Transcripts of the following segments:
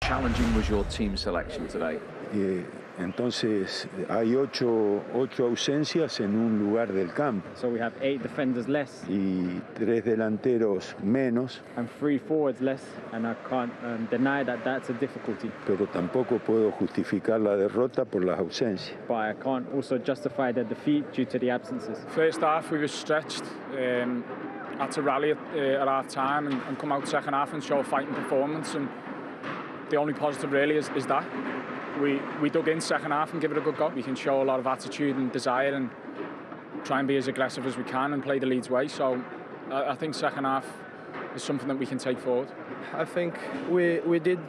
challenging was your team selection today? Entonces hay ocho ausencias en un lugar del campo. So we have 8 defenders less. Y 3 delanteros menos. And 3 forwards less, and I can't deny that that's a difficulty. Pero tampoco puedo justificar la derrota por las ausencias. But I can't also justify the defeat due to the absences. First half we were stretched. Had to rally at half time and come out second half and show a fighting performance, and the only positive really is that. We dug in second half and give it a good go. We can show a lot of attitude and desire and try and be as aggressive as we can and play the Leeds way. So I think second half is something that we can take forward. I think we did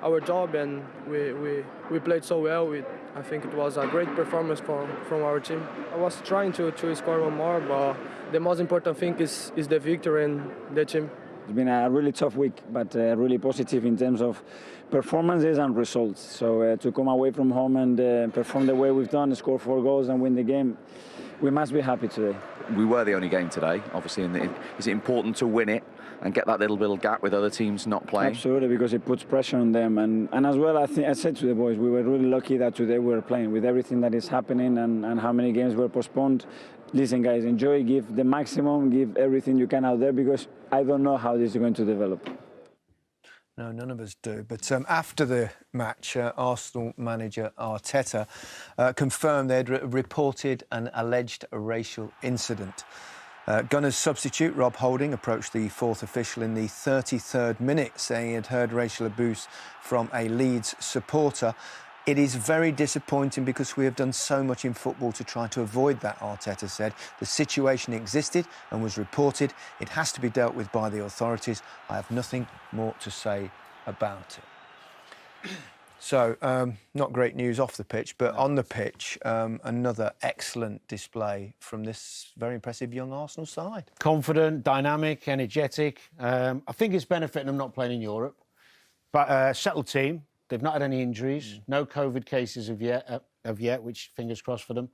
our job and we played so well. I think it was a great performance from our team. I was trying to score one more, but the most important thing is the victory and the team. It's been a really tough week, but really positive in terms of performances and results. So to come away from home and perform the way we've done, score 4 goals and win the game, we must be happy today. We were the only game today, obviously. Is it important to win it and get that little gap with other teams not playing? Absolutely, because it puts pressure on them. And as well, I think I said to the boys, we were really lucky that today we were playing with everything that is happening and how many games were postponed. Listen, guys, enjoy, give the maximum, give everything you can out there, because I don't know how this is going to develop. No, none of us do. But after the match, Arsenal manager Arteta confirmed they'd reported an alleged racial incident. Gunners substitute Rob Holding approached the 4th official in the 33rd minute, saying he had heard racial abuse from a Leeds supporter. It is very disappointing because we have done so much in football to try to avoid that, Arteta said. The situation existed and was reported. It has to be dealt with by the authorities. I have nothing more to say about it. So, not great news off the pitch, but on the pitch, another excellent display from this very impressive young Arsenal side. Confident, dynamic, energetic. I think it's benefiting them not playing in Europe. But settled team. They've not had any injuries, no COVID cases of yet, which fingers crossed for them.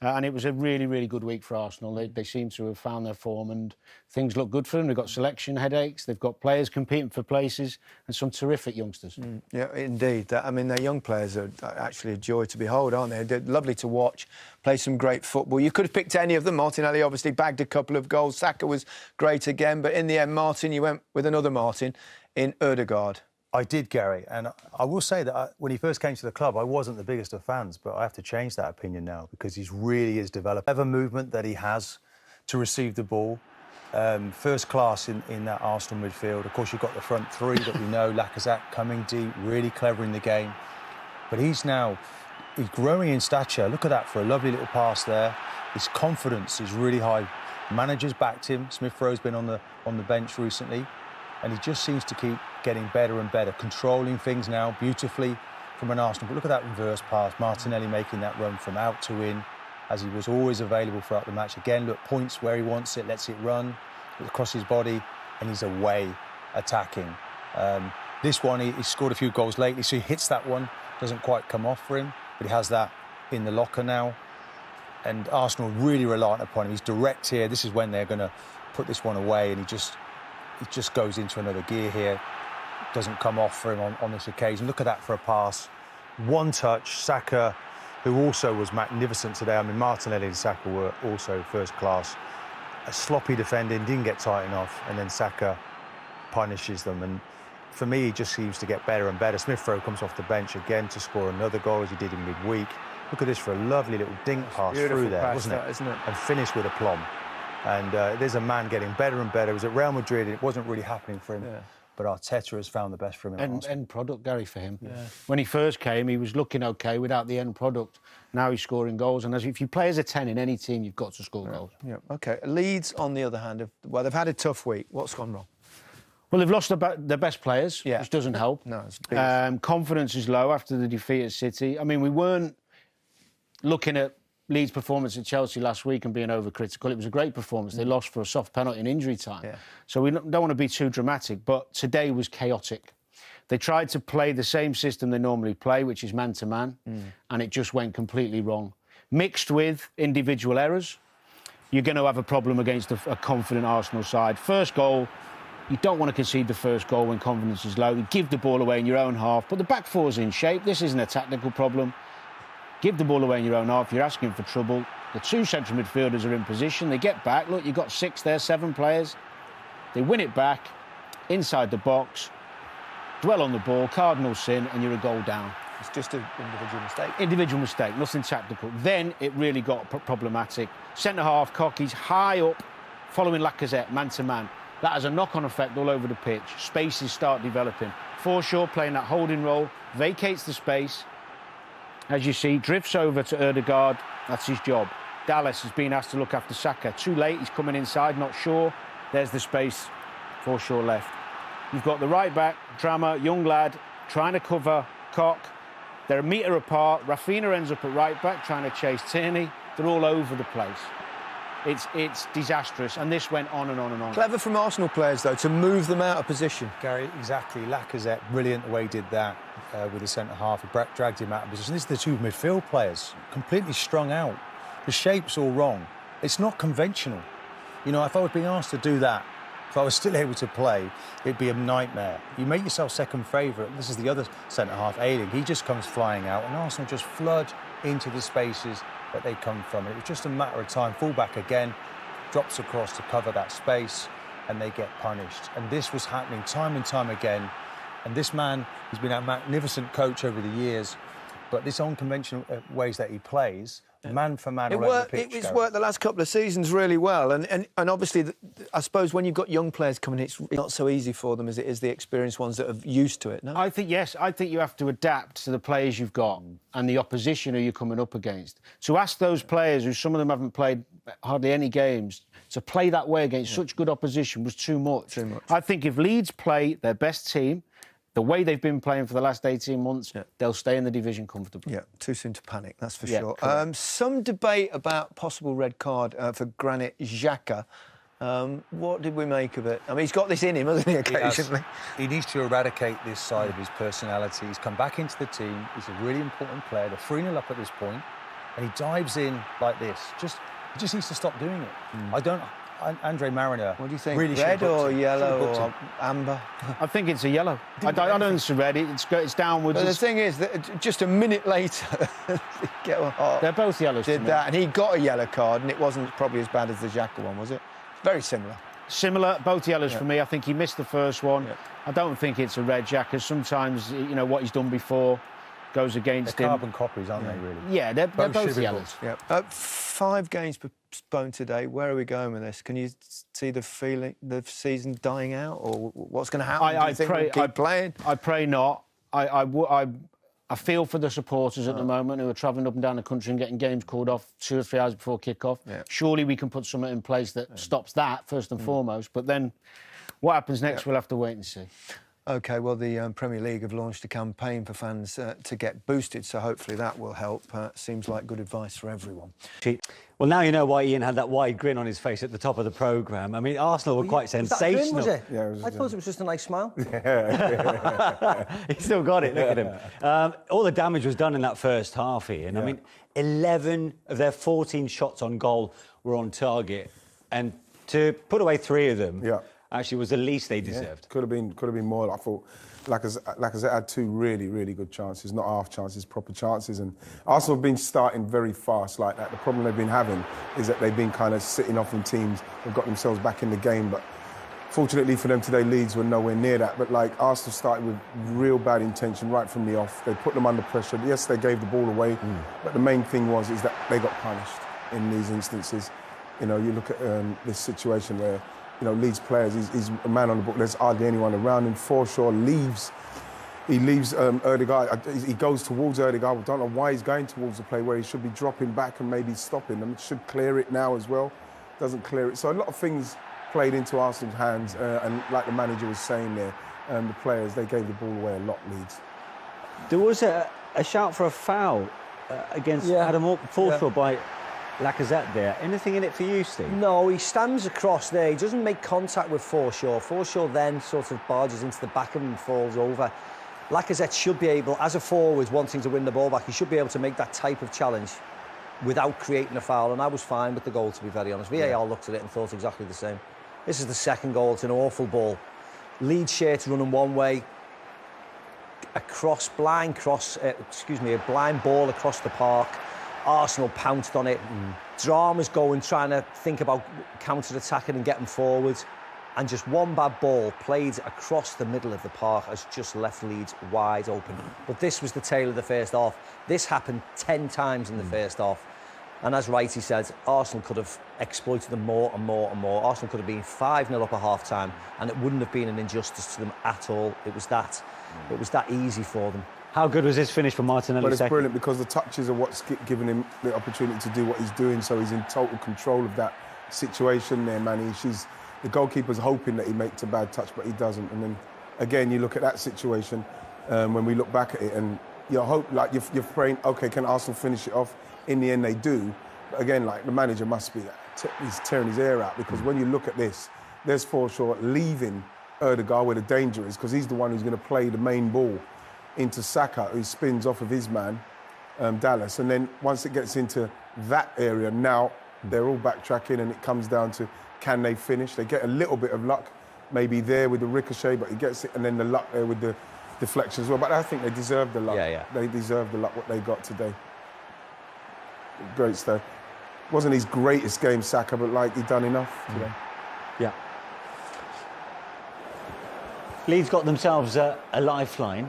And it was a really, really good week for Arsenal. They seem to have found their form and things look good for them. They've got selection headaches, they've got players competing for places and some terrific youngsters. Yeah, indeed. I mean, their young players are actually a joy to behold, aren't they? They're lovely to watch, play some great football. You could have picked any of them. Martinelli obviously bagged a couple of goals. Saka was great again. But in the end, Martin, you went with another Martin in Odegaard. I did, Gary, and I will say that when he first came to the club, I wasn't the biggest of fans, but I have to change that opinion now because he really is developed. Clever movement that he has to receive the ball, first class in that Arsenal midfield. Of course, you've got the front three that we know, Lacazette coming deep, really clever in the game. But he's growing in stature. Look at that for a lovely little pass there. His confidence is really high. Managers backed him. Smith Rowe's been on the bench recently. And he just seems to keep getting better and better, controlling things now beautifully from an Arsenal. But look at that reverse pass. Martinelli making that run from out to in, as he was always available throughout the match. Again, look, points where he wants it, lets it run across his body, and he's away attacking. This one, he scored a few goals lately, so he hits that one. Doesn't quite come off for him, but he has that in the locker now. And Arsenal really reliant upon him. He's direct here. This is when they're going to put this one away, and he just goes into another gear here. Doesn't come off for him on this occasion. Look at that for a pass. One touch. Saka, who also was magnificent today. I mean, Martinelli and Saka were also first class. A sloppy defending, didn't get tight enough, and then Saka punishes them. And for me, he just seems to get better and better. Smith Rowe comes off the bench again to score another goal, as he did in midweek. Look at this for a lovely little dink pass through there, wasn't it? Isn't it? And finished with aplomb. And there's a man getting better and better. It was at Real Madrid, and it wasn't really happening for him. Yeah. But Arteta has found the best for him. End product, Gary, for him. Yeah. When he first came, he was looking OK without the end product. Now he's scoring goals. And if you play as a 10 in any team, you've got to score goals. Yeah, OK. Leeds, on the other hand, they've had a tough week. What's gone wrong? Well, they've lost their best players, which doesn't help. No, it's big. Confidence is low after the defeat at City. I mean, we weren't looking at Leeds' performance at Chelsea last week and being overcritical. It was a great performance. They lost for a soft penalty in injury time. Yeah. So we don't want to be too dramatic, but today was chaotic. They tried to play the same system they normally play, which is man-to-man, and it just went completely wrong. Mixed with individual errors, you're going to have a problem against a confident Arsenal side. First goal, You don't want to concede the first goal when confidence is low. You give the ball away in your own half, but the back four's in shape. This isn't a tactical problem. Give the ball away in your own half. You're asking for trouble. The two central midfielders are in position. They get back. Look, you've got 6 there, 7 players. They win it back inside the box, dwell on the ball, cardinal sin, and you're a goal down. It's just an individual mistake. Individual mistake, nothing tactical. Then it really got problematic. Centre-half, Cocky's high up, following Lacazette, man-to-man. That has a knock-on effect all over the pitch. Spaces start developing. Forshaw playing that holding role, vacates the space. As you see, drifts over to Odegaard. That's his job. Dallas has been asked to look after Saka. Too late, he's coming inside, not sure. There's the space. Forshaw left. You've got the right-back, Drama, young lad, trying to cover Koch. They're a metre apart. Rafinha ends up at right-back, trying to chase Tierney. They're all over the place. It's disastrous, and this went on and on and on. Clever from Arsenal players, though, to move them out of position. Gary, exactly. Lacazette, brilliant the way he did that with the centre-half. He dragged him out of position. This is the two midfield players, completely strung out. The shape's all wrong. It's not conventional. You know, if I was being asked to do that, if I was still able to play, it'd be a nightmare. You make yourself second favourite. This is the other centre-half, Ayling. He just comes flying out, and Arsenal just flood into the spaces that they come from. And it was just a matter of time. Fullback again, drops across to cover that space, and they get punished. And this was happening time and time again. And this man, he's been a magnificent coach over the years, but this unconventional ways that he plays, man for man, It's worked the last couple of seasons really well, and obviously, I suppose when you've got young players coming in, it's not so easy for them as it is the experienced ones that are used to it. No, I think yes. I think you have to adapt to the players you've got and the opposition who you're coming up against. To ask those players, who some of them haven't played hardly any games, to play that way against such good opposition was too much. I think if Leeds play their best team, the way they've been playing for the last 18 months, they'll stay in the division comfortably. Yeah, too soon to panic, that's for sure. Some debate about possible red card for Granit Xhaka. What did we make of it? I mean, he's got this in him, hasn't he, occasionally? He needs to eradicate this side of his personality. He's come back into the team. He's a really important player. They're 3-0 up at this point, and he dives in like this. He just needs to stop doing it. Andre Mariner. What do you think? Really red or yellow or amber? I think it's a yellow. I don't think it's a red. It's downwards. But the thing is that just a minute later, they're both yellows. Did that, and he got a yellow card, and it wasn't probably as bad as the Xhaka one, was it? Very similar. Similar, both yellows for me. I think he missed the first one. I don't think it's a red. Xhaka. Sometimes, you know, what he's done before goes against him. Carbon copies, aren't they, really? Yeah, they're both yellows. Yeah. 5 games postponed today. Where are we going with this? Can you see the season dying out, or what's going to happen? I pray not. I feel for the supporters at the moment who are travelling up and down the country and getting games called off 2 or 3 hours before kick-off. Yeah. Surely we can put something in place that stops that, first and foremost. But then what happens next, we'll have to wait and see. OK, well, the Premier League have launched a campaign for fans to get boosted, so hopefully that will help. Seems like good advice for everyone. Well, now you know why Ian had that wide grin on his face at the top of the programme. I mean, Arsenal were quite sensational. Was that a grin, was it? I thought it was just a nice smile. He still got it, look at him. All the damage was done in that first half, Ian. I mean, 11 of their 14 shots on goal were on target, and to put away 3 of them... actually was the least they deserved. Could have been more. I thought Lacazette had 2 really, really good chances, not half chances, proper chances. And Arsenal have been starting very fast like that. The problem they've been having is that they've been kind of sitting off in teams and got themselves back in the game. But fortunately for them today, Leeds were nowhere near that. But like Arsenal started with real bad intention right from the off. They put them under pressure. Yes, they gave the ball away, but the main thing is that they got punished in these instances. You know, you look at this situation where, you know, Leeds players, he's a man on the book, there's hardly anyone around him. Forshaw leaves Odegaard, he goes towards Odegaard. I don't know why he's going towards the play where he should be dropping back and maybe stopping them. Should clear it now as well, doesn't clear it. So a lot of things played into Arsenal's hands, and like the manager was saying there, the players, they gave the ball away a lot, Leeds. There was a shout for a foul against Adam Forshaw by Lacazette there. Anything in it for you, Steve? No, he stands across there. He doesn't make contact with Forshaw. Forshaw then sort of barges into the back of him and falls over. Lacazette should be able, as a forward wanting to win the ball back, he should be able to make that type of challenge without creating a foul, and I was fine with the goal, to be very honest. VAR looked at it and thought exactly the same. This is the second goal. It's an awful ball. Leeds shirt running one way, a blind ball across the park. Arsenal pounced on it. Drama's going, trying to think about counter-attacking and getting forward. And just one bad ball played across the middle of the park has just left Leeds wide open. But this was the tail of the first half. This happened 10 times in the first half. And as Wrighty said, Arsenal could have exploited them more and more and more. Arsenal could have been 5-0 up at half-time, and it wouldn't have been an injustice to them at all. It was that easy for them. How good was his finish for Martinelli? Well, it's brilliant because the touches are what's giving him the opportunity to do what he's doing, so he's in total control of that situation there, man. The goalkeeper's hoping that he makes a bad touch, but he doesn't. And then, again, you look at that situation, when we look back at it, and you're praying, OK, can Arsenal finish it off? In the end, they do. But again, like, the manager must be he's tearing his hair out, because when you look at this, there's Forshaw leaving Odegaard where the danger is, because he's the one who's going to play the main ball into Saka, who spins off of his man, Dallas. And then once it gets into that area, now they're all backtracking, and it comes down to, can they finish? They get a little bit of luck, maybe there with the ricochet, but he gets it, and then the luck there with the deflection as well. But I think they deserve the luck. Yeah. They deserve the luck, what they got today. Great stuff. Wasn't his greatest game, Saka, but like, he done enough today. Yeah. Leeds got themselves a lifeline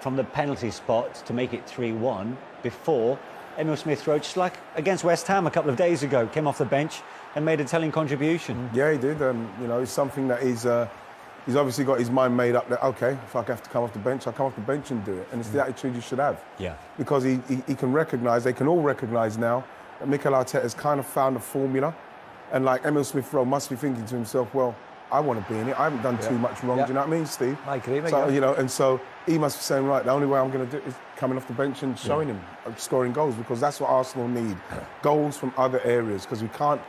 from the penalty spot to make it 3-1 before Emil Smith-Rowe, just like against West Ham a couple of days ago, came off the bench and made a telling contribution. Yeah, he did. It's something that he's obviously got his mind made up that, OK, if I have to come off the bench, I'll come off the bench and do it. And it's the attitude you should have. Yeah. Because he can recognise, they can all recognise now, that Mikel Arteta has kind of found a formula. And like, Emil Smith-Rowe must be thinking to himself, well, I want to be in it. I haven't done too much wrong. Do you know what I mean, Steve? I agree, mate. So, and so he must be saying, right, the only way I'm going to do it is coming off the bench and showing him scoring goals, because that's what Arsenal need. Goals from other areas, because you can't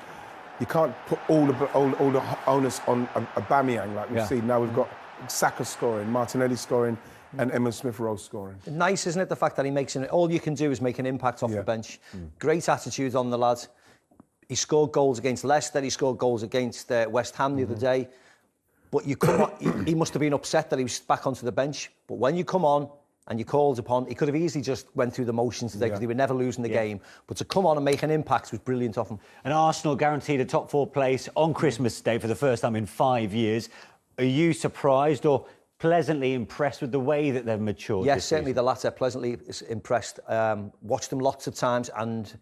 put all the onus on Aubameyang like we've seen. Now we've got Saka scoring, Martinelli scoring, and Emil Smith-Rowe scoring. Nice, isn't it, the fact that he makes all you can do is make an impact off the bench. Great attitude on the lad. He scored goals against Leicester, he scored goals against West Ham the other day. But you come on, he must have been upset that he was back onto the bench. But when you come on and you're called upon, he could have easily just went through the motions today, because they were never losing the game. But to come on and make an impact was brilliant of him. And Arsenal guaranteed a top 4 place on Christmas Day for the first time in 5 years. Are you surprised or pleasantly impressed with the way that they've matured? Yes, certainly the latter. Pleasantly impressed. Watched them lots of times, and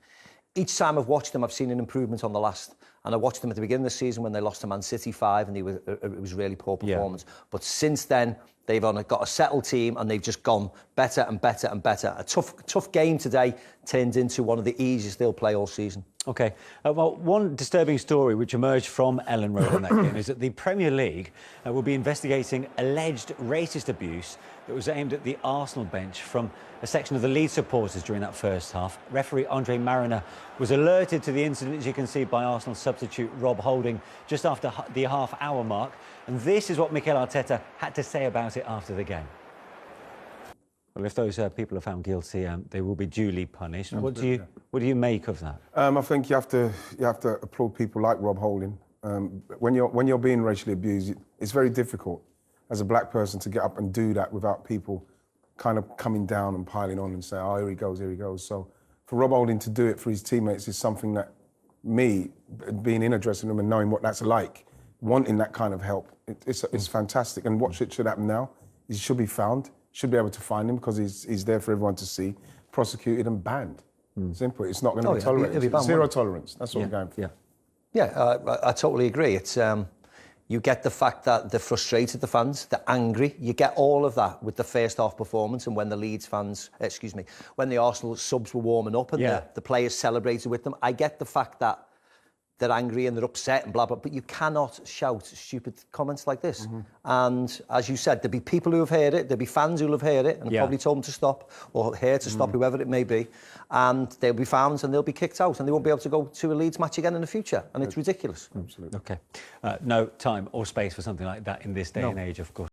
each time I've watched them, I've seen an improvement on the last. And I watched them at the beginning of the season when they lost to Man City 5, and it was really poor performance. But since then, they've got a settled team, and they've just gone better and better and better. A tough game today turned into one of the easiest they'll play all season. OK. Well, one disturbing story which emerged from Ellen Road in that game is that the Premier League will be investigating alleged racist abuse that was aimed at the Arsenal bench from a section of the Leeds supporters during that first half. Referee Andre Mariner was alerted to the incident, as you can see, by Arsenal substitute Rob Holding just after the half-hour mark. And this is what Mikel Arteta had to say about it after the game. Well, if those people are found guilty, they will be duly punished. What do you make of that? I think you have to applaud people like Rob Holding. When you're being racially abused, it's very difficult as a black person to get up and do that without people kind of coming down and piling on and saying, oh, here he goes, here he goes. So for Rob Holding to do it for his teammates is something that me, being in a dressing room and knowing what that's like, wanting that kind of help, it's fantastic. And what should happen now is he should be found, should be able to find him, because he's there for everyone to see, prosecuted and banned. Simple. It's not going to be tolerated. Zero tolerance. That's what we're going for. Yeah, I totally agree. It's you get the fact that they're frustrated, the fans, they're angry. You get all of that with the first half performance, and when the Leeds fans, when the Arsenal subs were warming up and the players celebrated with them. I get the fact that they're angry and they're upset and blah, blah, but you cannot shout stupid comments like this. And as you said, there'll be people who have heard it, there'll be fans who'll have heard it and probably told them to stop, or here to stop, whoever it may be, and they'll be found and they'll be kicked out and they won't be able to go to a Leeds match again in the future, and it's ridiculous. Absolutely. OK. No time or space for something like that in this day and age, of course.